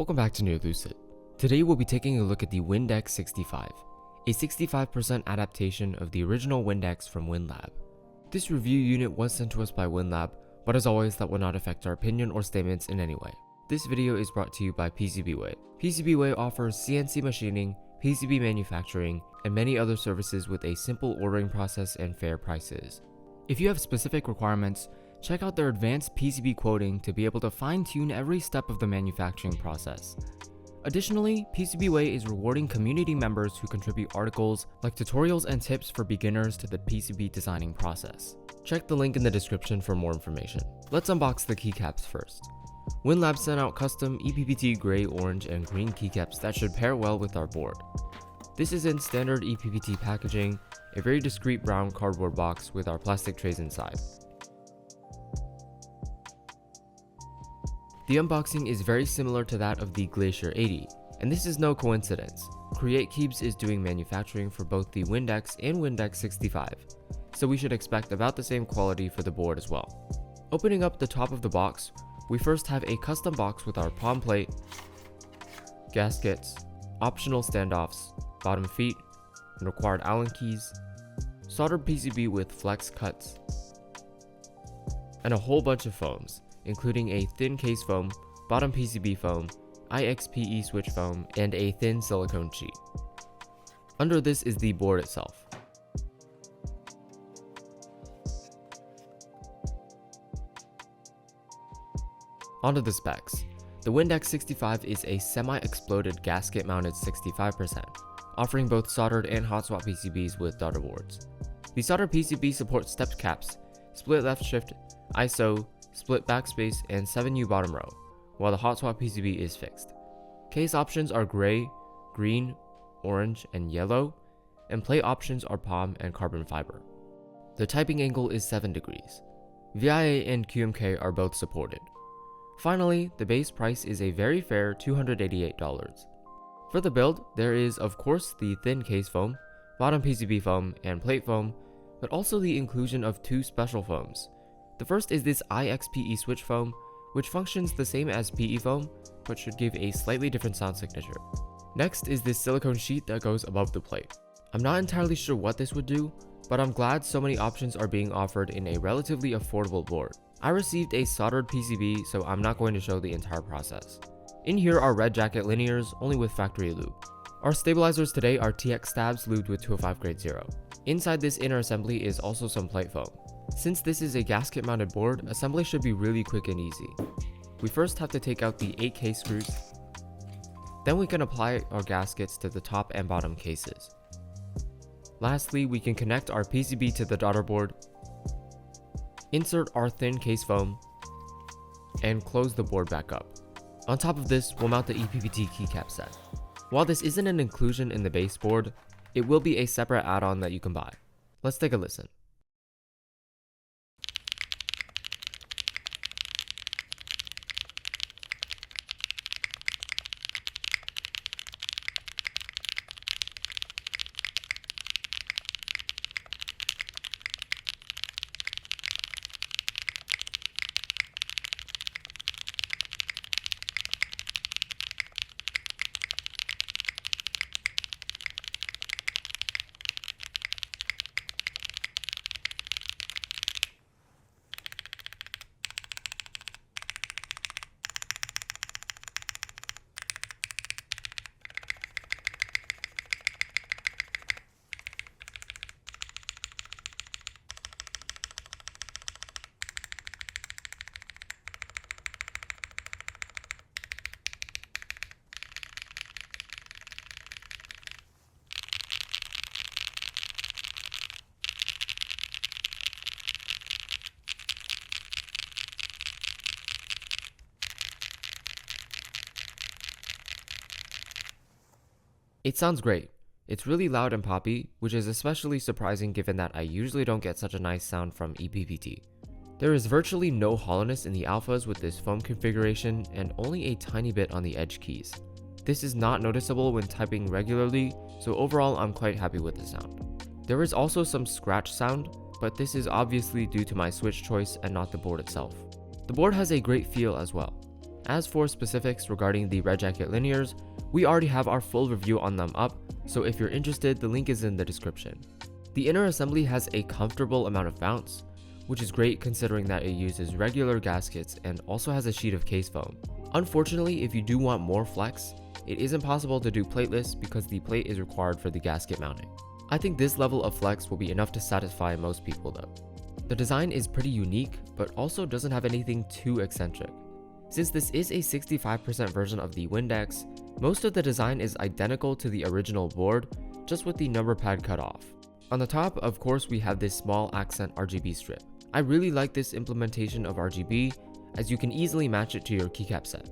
Welcome back to Near Lucid. Today we'll be taking a look at the x65, a 65% adaptation of the original X from WinLab. This review unit was sent to us by WinLab, but as always that will not affect our opinion or statements in any way. This video is brought to you by PCBWay. PCBWay offers CNC machining, PCB manufacturing, and many other services with a simple ordering process and fair prices. If you have specific requirements, check out their advanced PCB quoting to be able to fine-tune every step of the manufacturing process. Additionally, PCBWay is rewarding community members who contribute articles like tutorials and tips for beginners to the PCB designing process. Check the link in the description for more information. Let's unbox the keycaps first. WinLab sent out custom ePPT gray, orange, and green keycaps that should pair well with our board. This is in standard ePPT packaging, a very discreet brown cardboard box with our plastic trays inside. The unboxing is very similar to that of the Glacier 80, and this is no coincidence. Create Keeps is doing manufacturing for both the X and x65, so we should expect about the same quality for the board as well. Opening up the top of the box, we first have a custom box with our palm plate, gaskets, optional standoffs, bottom feet, and required Allen keys, soldered PCB with flex cuts, and a whole bunch of foams, including a thin case foam, bottom PCB foam, IXPE switch foam, and a thin silicone sheet. Under this is the board itself. Onto the specs. The x65 is a semi-exploded gasket-mounted 65%, offering both soldered and hot swap PCBs with daughter boards. The soldered PCB supports stepped caps, split left shift, ISO, split backspace, and 7U bottom row, while the hot swap PCB is fixed. Case options are gray, green, orange, and yellow, and plate options are palm and carbon fiber. The typing angle is 7 degrees. VIA and QMK are both supported. Finally, the base price is a very fair $288. For the build, there is of course the thin case foam, bottom PCB foam, and plate foam, but also the inclusion of two special foams. The first is this IXPE switch foam, which functions the same as PE foam, but should give a slightly different sound signature. Next is this silicone sheet that goes above the plate. I'm not entirely sure what this would do, but I'm glad so many options are being offered in a relatively affordable board. I received a soldered PCB, so I'm not going to show the entire process. In here are red jacket linears, only with factory lube. Our stabilizers today are TX stabs lubed with 205 grade 0. Inside this inner assembly is also some plate foam. Since this is a gasket mounted board, assembly should be really quick and easy. We first have to take out the 8K screws. Then we can apply our gaskets to the top and bottom cases. Lastly, we can connect our PCB to the daughter board, insert our thin case foam, and close the board back up. On top of this, we'll mount the ePPT keycap set. While this isn't an inclusion in the base board, it will be a separate add-on that you can buy. Let's take a listen. It sounds great. It's really loud and poppy, which is especially surprising given that I usually don't get such a nice sound from ePPT. There is virtually no hollowness in the alphas with this foam configuration and only a tiny bit on the edge keys. This is not noticeable when typing regularly, so overall I'm quite happy with the sound. There is also some scratch sound, but this is obviously due to my switch choice and not the board itself. The board has a great feel as well. As for specifics regarding the red jacket linears, we already have our full review on them up, so if you're interested, the link is in the description. The inner assembly has a comfortable amount of bounce, which is great considering that it uses regular gaskets and also has a sheet of case foam. Unfortunately, if you do want more flex, it isn't possible to do plateless because the plate is required for the gasket mounting. I think this level of flex will be enough to satisfy most people though. The design is pretty unique, but also doesn't have anything too eccentric. Since this is a 65% version of the Windex, most of the design is identical to the original board, just with the number pad cut off. On the top, of course, we have this small accent RGB strip. I really like this implementation of RGB, as you can easily match it to your keycap set.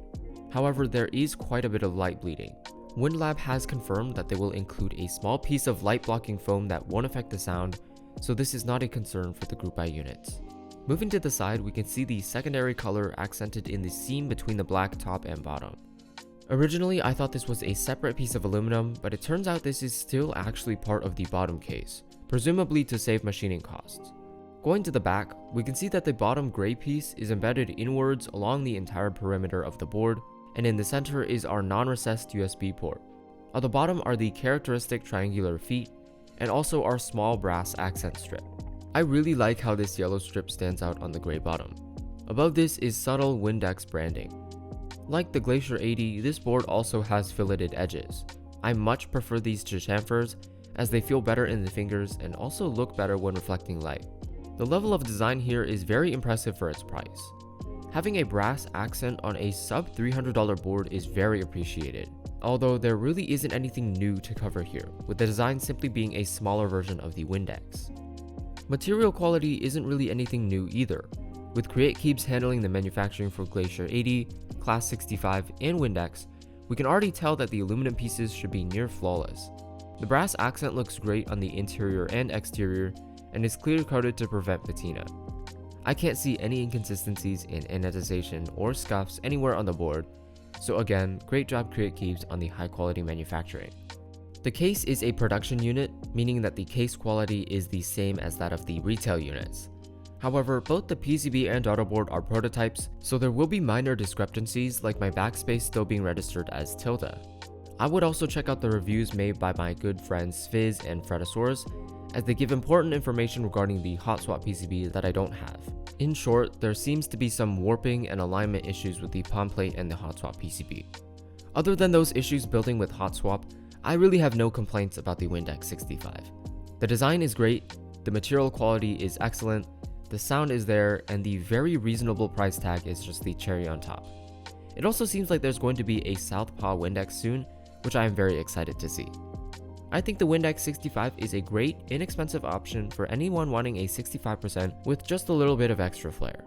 However, there is quite a bit of light bleeding. WindLab has confirmed that they will include a small piece of light blocking foam that won't affect the sound, so this is not a concern for the Group I units. Moving to the side, we can see the secondary color accented in the seam between the black top and bottom. Originally, I thought this was a separate piece of aluminum, but it turns out this is still actually part of the bottom case, presumably to save machining costs. Going to the back, we can see that the bottom gray piece is embedded inwards along the entire perimeter of the board, and in the center is our non-recessed USB port. On the bottom are the characteristic triangular feet, and also our small brass accent strip. I really like how this yellow strip stands out on the gray bottom. Above this is subtle Windex branding. Like the Glacier 80, this board also has filleted edges. I much prefer these to chamfers, as they feel better in the fingers and also look better when reflecting light. The level of design here is very impressive for its price. Having a brass accent on a sub $300 board is very appreciated, although there really isn't anything new to cover here, with the design simply being a smaller version of the Windex. Material quality isn't really anything new either, with Create Keeps handling the manufacturing for Glacier 80, Class 65, and Windex. We can already tell that the aluminum pieces should be near flawless. The brass accent looks great on the interior and exterior, and is clear coated to prevent patina. I can't see any inconsistencies in anodization or scuffs anywhere on the board, so again, great job Create Keeps on the high quality manufacturing. The case is a production unit, meaning that the case quality is the same as that of the retail units. However, both the PCB and daughterboard are prototypes, so there will be minor discrepancies like my backspace still being registered as tilde. I would also check out the reviews made by my good friends Fizz and Fretosaurus, as they give important information regarding the hot swap PCB that I don't have. In short, there seems to be some warping and alignment issues with the palm plate and the hot swap PCB. Other than those issues building with hot swap, I really have no complaints about the Windex 65. The design is great, the material quality is excellent, the sound is there, and the very reasonable price tag is just the cherry on top. It also seems like there's going to be a Southpaw Windex soon, which I am very excited to see. I think the Windex 65 is a great, inexpensive option for anyone wanting a 65% with just a little bit of extra flair.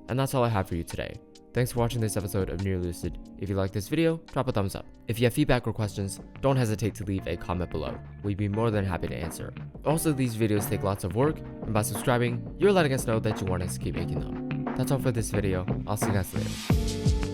And that's all I have for you today. Thanks for watching this episode of Near Lucid. If you like this video, drop a thumbs up. If you have feedback or questions, don't hesitate to leave a comment below. We'd be more than happy to answer. Also, these videos take lots of work, and by subscribing, you're letting us know that you want us to keep making them. That's all for this video. I'll see you guys later.